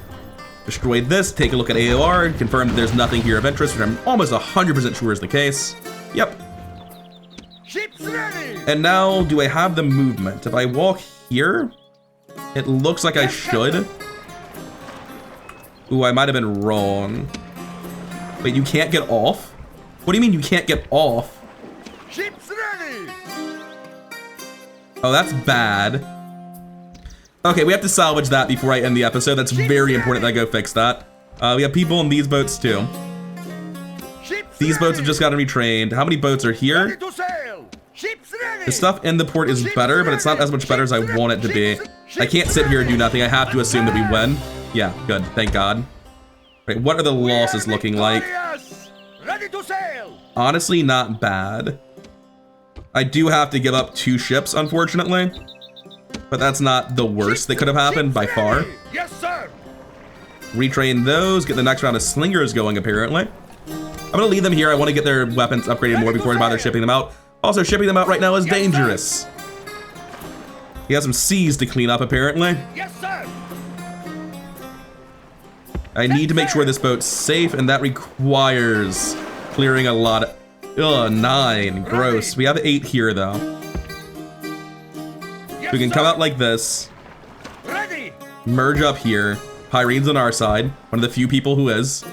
Destroy this, take a look at AOR, confirm that there's nothing here of interest, which I'm almost 100% sure is the case. Yep. Ships ready. And now, do I have the movement? If I walk here, it looks like I should. Ooh, I might have been wrong. Wait, you can't get off? What do you mean you can't get off? Ships ready. Oh, that's bad. Okay, we have to salvage that before I end the episode. That's very important that I go fix that. We have people in these boats too. These boats have just gotten retrained. How many boats are here? The stuff in the port is better, but it's not as much better as I want it to be. I can't sit here and do nothing. I have to assume that we win. Yeah, good. Thank God. Right, what are the losses looking like? Honestly, not bad. I do have to give up 2 ships, unfortunately. But that's not the worst that could have happened by far. Yes, sir. Retrain those, get the next round of slingers going, apparently. I'm gonna leave them here. I want to get their weapons upgraded more before I bother shipping them out. Also, shipping them out right now is dangerous. He has some seas to clean up, apparently. Yes, sir. I need to make sure this boat's safe, and that requires clearing a lot of... Ugh, 9. Gross. We have 8 here, though. So we can come out like this. Ready. Merge up here. Pyrene's on our side. One of the few people who is.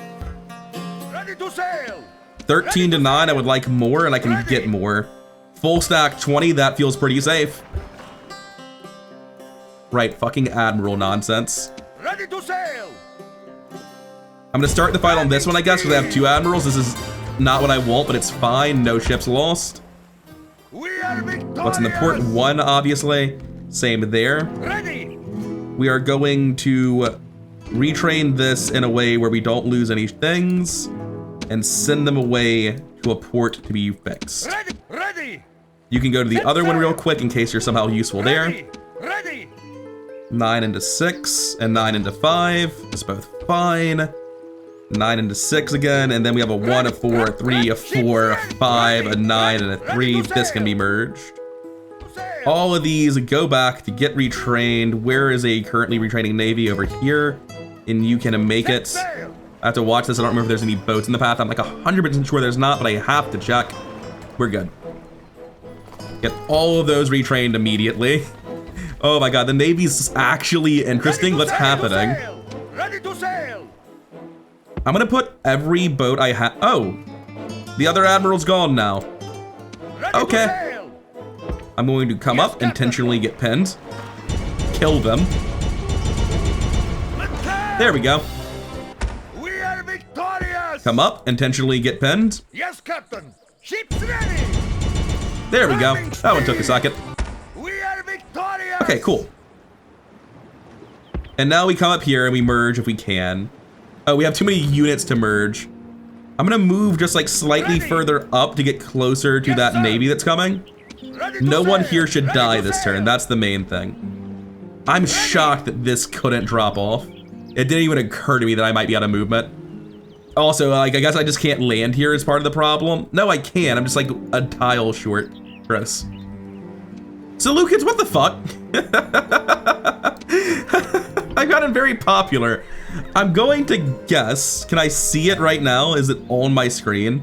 Ready to sail. 13 to 9, I would like more, and I can get more. Full stack 20, that feels pretty safe. Right, fucking Admiral nonsense. Ready to sail. I'm gonna start the fight on this one, I guess, because I have 2 Admirals. This is not what I want, but it's fine. No ships lost. We are victorious. What's in the port? 1, obviously. Same there. Ready. We are going to retrain this in a way where we don't lose any things and send them away to a port to be fixed. Ready. Ready. You can go to the other one real quick in case you're somehow useful there. Ready. 9 into 6 and 9 into 5. It's both fine. 9 into 6 again, and then we have a 1, a 4, a 3, a 4, a 5, a 9, and a 3. This can be merged. All of these go back to get retrained. Where is a currently retraining navy? Over here, and you can make it. I have to watch this. I don't remember if there's any boats in the path. I'm like 100% sure there's not, but I have to check. We're good. Get all of those retrained immediately. Oh my God, the navy's actually interesting. What's happening? Ready to sail. I'm gonna put every boat I have. Oh, the other admiral's gone now. Okay. I'm going to come up, intentionally get pinned, kill them. There we go. We are victorious. Come up, intentionally get pinned. Yes, Captain. Ships ready. There we go. That one took a second. We are victorious. Okay, cool. And now we come up here and we merge if we can. Oh, we have too many units to merge. I'm gonna move just like slightly further up to get closer to that navy that's coming. No one here should die this turn. That's the main thing. I'm shocked that this couldn't drop off. It didn't even occur to me that I might be out of movement. Also, like, I guess I just can't land here as part of the problem. No, I can. I'm just like a tile short. Gross. So, Lucas, what the fuck? I've gotten very popular. I'm going to guess. Can I see it right now? Is it on my screen?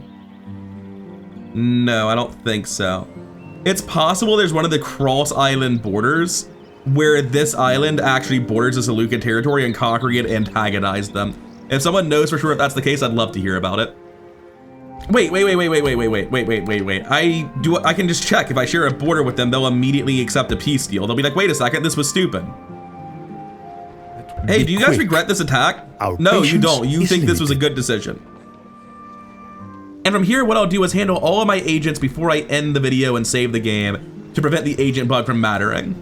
No, I don't think so. It's possible there's one of the cross-island borders where this island actually borders the Seleucid territory and conquering it antagonized them. If someone knows for sure if that's the case, I'd love to hear about it. Wait. I can just check. If I share a border with them, they'll immediately accept a peace deal. They'll be like, wait a second, this was stupid. Hey, do you guys regret this attack? No, you don't. You think this was a good decision. And from here, what I'll do is handle all of my agents before I end the video and save the game to prevent the agent bug from mattering.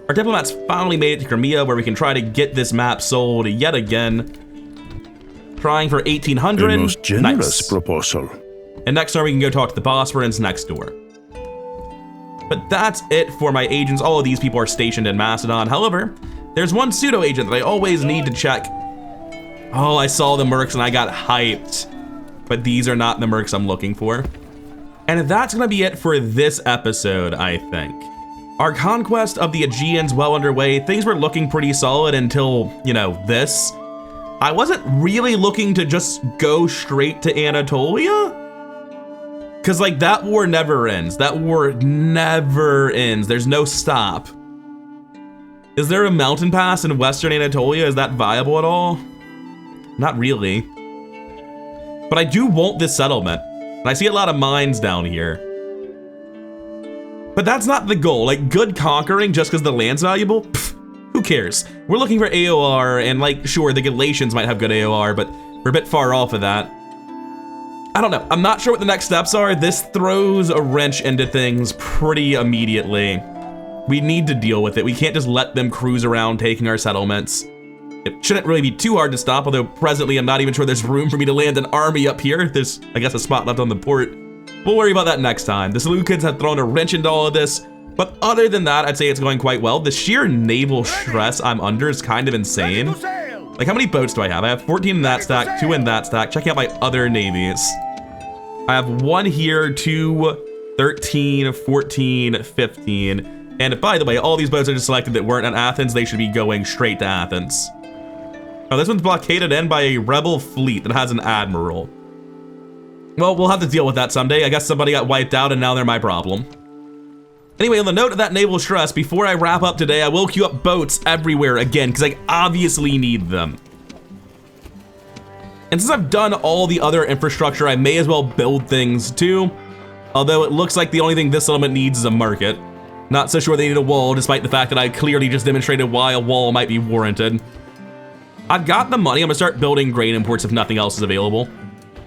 Our diplomats finally made it to Crimea, where we can try to get this map sold yet again. Trying for 1,800. The most generous proposal. And next turn we can go talk to the Bosphorus next door. But that's it for my agents. All of these people are stationed in Macedon. However, there's one pseudo agent that I always need to check. Oh, I saw the mercs and I got hyped. But these are not the mercs I'm looking for. And that's gonna be it for this episode, I think. Our conquest of the Aegeans well underway. Things were looking pretty solid until, you know, this. I wasn't really looking to just go straight to Anatolia. Cause like that war never ends. That war never ends. There's no stop. Is there a mountain pass in Western Anatolia? Is that viable at all? Not really. But I do want this settlement. And I see a lot of mines down here. But that's not the goal. Like, good conquering just because the land's valuable? Pfft, Who cares? We're looking for AOR, and like, sure, the Galatians might have good AOR, but we're a bit far off of that. I don't know. I'm not sure what the next steps are. This throws a wrench into things pretty immediately. We need to deal with it. We can't just let them cruise around taking our settlements. It shouldn't really be too hard to stop, although presently I'm not even sure there's room for me to land an army up here. There's, I guess, a spot left on the port. We'll worry about that next time. The Seleucids have thrown a wrench into all of this, but other than that, I'd say it's going quite well. The sheer naval stress I'm under is kind of insane. Like, how many boats do I have? I have 14 in that stack, 2 in that stack. Checking out my other navies. I have 1 here, 2, 13, 14, 15. And by the way, all these boats I just selected that weren't in Athens, they should be going straight to Athens. Oh, this one's blockaded in by a rebel fleet that has an admiral. Well, we'll have to deal with that someday. I guess somebody got wiped out and now they're my problem. Anyway, on the note of that naval stress, before I wrap up today, I will queue up boats everywhere again, because I obviously need them. And since I've done all the other infrastructure, I may as well build things too. Although it looks like the only thing this settlement needs is a market. Not so sure they need a wall, despite the fact that I clearly just demonstrated why a wall might be warranted. I've got the money. I'm gonna start building grain imports if nothing else is available.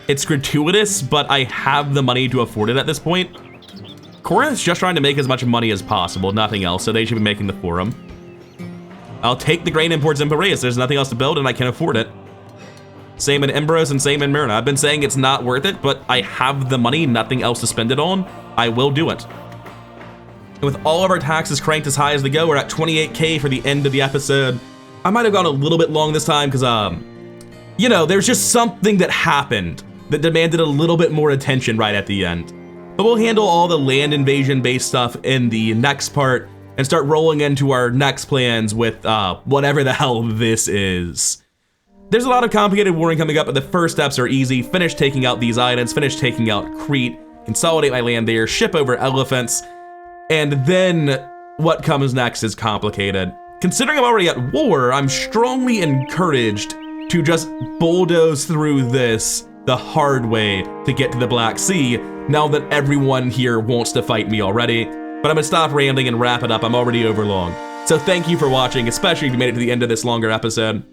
It's gratuitous, but I have the money to afford it at this point. Corinth's just trying to make as much money as possible, nothing else, so they should be making the forum. I'll take the grain imports in Piraeus. There's nothing else to build and I can afford it. Same in Imbros and same in Myrna. I've been saying it's not worth it, but I have the money, nothing else to spend it on. I will do it. And with all of our taxes cranked as high as they go, we're at 28K for the end of the episode. I might have gone a little bit long this time because, you know, there's just something that happened that demanded a little bit more attention right at the end. But we'll handle all the land invasion based stuff in the next part and start rolling into our next plans with whatever the hell this is. There's a lot of complicated warring coming up, but the first steps are easy. Finish taking out these islands, finish taking out Crete, consolidate my land there, ship over elephants, and then what comes next is complicated. Considering I'm already at war, I'm strongly encouraged to just bulldoze through this the hard way to get to the Black Sea, now that everyone here wants to fight me already. But I'm gonna stop rambling and wrap it up. I'm already over long. So thank you for watching, especially if you made it to the end of this longer episode.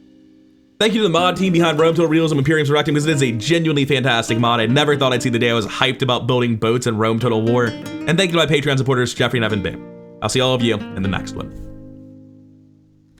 Thank you to the mod team behind Rome, Total Realism, Imperium Surrectum, because it is a genuinely fantastic mod. I never thought I'd see the day I was hyped about building boats in Rome Total War. And thank you to my Patreon supporters, Jeffrey and Evan Babe. I'll see all of you in the next one.